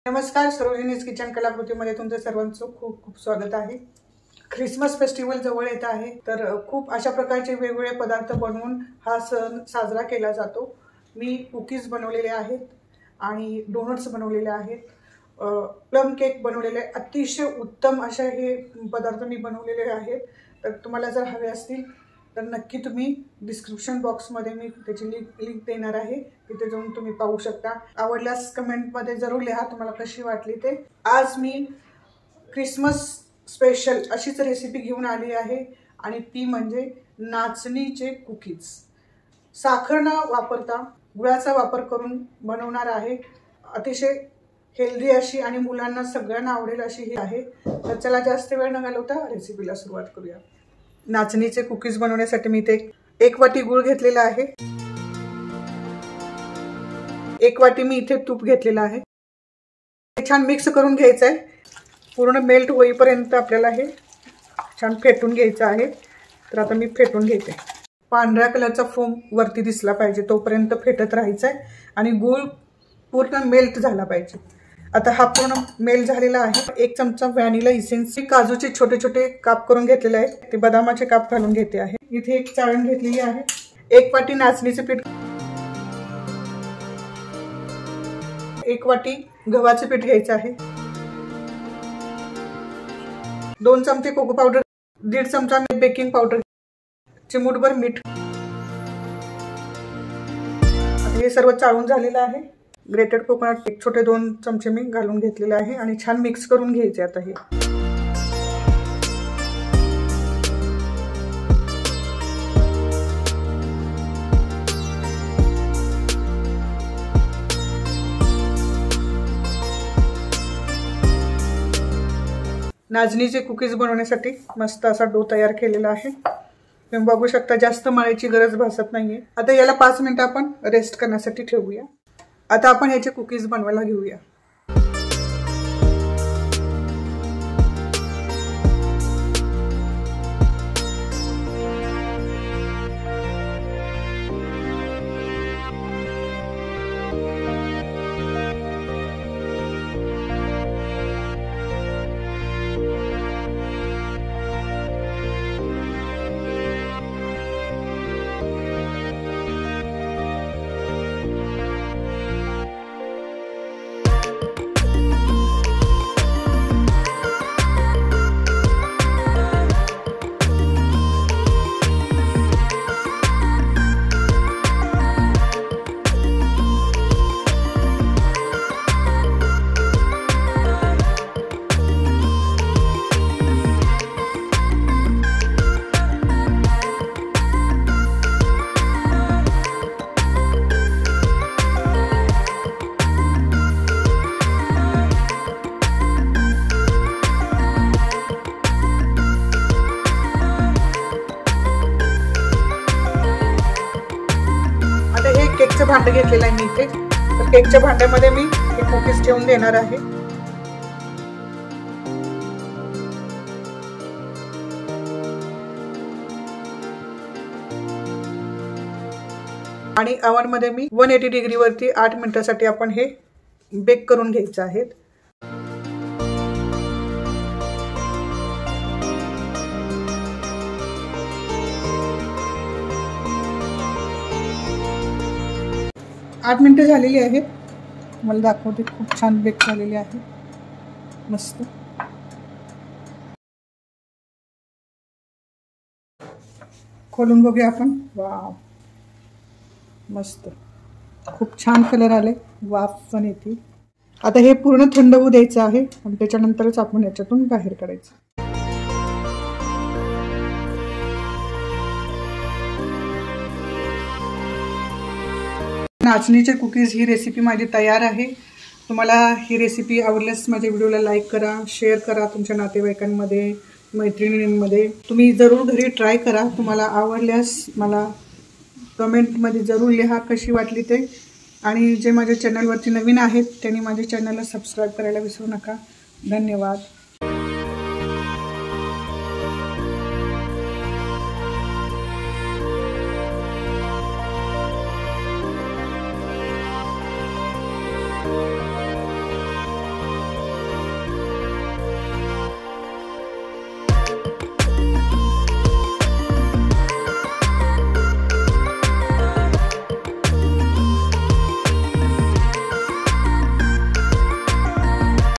नमस्कार, सरोजिनीज किचन कलाकृतीमध्ये तुमचं सर्वांचं खूप खूप स्वागत आहे। ख्रिसमस फेस्टिवल जवळ येत आहे, तर खूप अशा प्रकारचे वेगवेगळे पदार्थ बनवून हा सण साजरा केला जातो। मी कुकीज बनवलेले आहेत आणि डोनट्स बनवलेले आहेत, प्लम केक बनवलेले, अतिशय उत्तम असे हे पदार्थ मी बनवलेले आहेत। तर तुम्हाला जर हवे असतील तर नक्की तुम्ही डिस्क्रिप्शन बॉक्समध्ये मी त्याची लिंक देणार आहे, तिथे जाऊन तुम्ही पाहू शकता। आवडल्यास कमेंटमध्ये जरूर लिहा तुम्हाला कशी वाटली ते। आज मी ख्रिसमस स्पेशल अशीच रेसिपी घेऊन आली आहे आणि ती म्हणजे नाचणीचे कुकीज। साखर न वापरता गुळाचा वापर करून बनवणार आहे। अतिशय हेल्दी अशी आणि मुलांना सगळ्यांना आवडेल अशी ही आहे। तर चला जास्त वेळ न घालवता रेसिपीला सुरुवात करूया। नाचणीचे कुकीज बनवण्यासाठी मी इथे 1 वाटी गूळ घेतलेला आहे, 1 वाटी मी इथे तूप घेतलेला आहे। हे छान मिक्स करून घ्यायचं आहे, पूर्ण मेल्ट होईपर्यंत आपल्याला हे छान फेटून घ्यायचं आहे। तर आता मी फेटून घेते। पांढऱ्या कलरचा फोम वरती दिसला पाहिजे तोपर्यंत फेटत राहायचं आहे आणि गूळ पूर्ण मेल्ट झाला पाहिजे। आता हा पूर्ण मेल्ट झालेला आहे। 1 चमचा व्हॅनिला इसेन्स, काजूचे छोटे छोटे काप करून घेतलेले आहेत, ते बदामाचे काप घालून घेते आहे। इथे एक चाळण घेतलेली आहे, 1 वाटी नाचणीचे पीठ, 1 वाटी गव्हाचे पीठ घ्यायचं आहे, 2 चमचे कोको पावडर, 1.5 चमचा बेकिंग पावडर, चिमूटभर मीठ। हे सर्व चाळून झालेलं आहे। ग्रेटेड कोकोनट एक छोटे 2 चमचे मी घालून घेतलेले आहे आणि छान मिक्स करून घ्यायचे। आता हे नाचणीचे कुकीज बनवण्यासाठी मस्त असा डो तयार केलेला आहे। तुम्ही बघू शकता जास्त मळायची गरज भासत नाहीये। आता याला 5 मिनिटं आपण रेस्ट करण्यासाठी ठेवूया। आता आपण याचे कुकीज बनवायला घेऊया। केकचं भांडं घेतलेलं आहे मी इथे, तर केकच्या भांड्यामध्ये मी हे कुकीज ठेवून देणार आहे। आणि ओव्हनमध्ये मी 180 डिग्री वरती 8 मिनिटांसाठी आपण हे बेक करून घ्यायचं आहे। 8 मिनिटं झालेली आहेत, मला दाखवते। खूप छान बेक झालेली आहे, मस्त। खोलून बघूया आपण। वाव, मस्त, खूप छान कलर आले, वाफ पण येते। आता हे पूर्ण थंड होऊ द्यायचं आहे आणि त्याच्यानंतरच आपण याच्यातून बाहेर काढायचं। नाचणीचे कुकीज ही रेसिपी माझी तयार आहे। तुम्हाला ही रेसिपी आवडल्यास माझ्या व्हिडिओला लाईक करा, शेअर करा तुमच्या नातेवाईकांमध्ये, मैत्रिणींमध्ये। तुम्ही जरूर घरी ट्राय करा। तुम्हाला आवडल्यास मला कमेंटमध्ये जरूर लिहा कशी वाटली ते। आणि जे माझ्या चॅनलवरती नवीन आहेत त्यांनी माझ्या चॅनलला सबस्क्राईब करायला विसरू नका। धन्यवाद।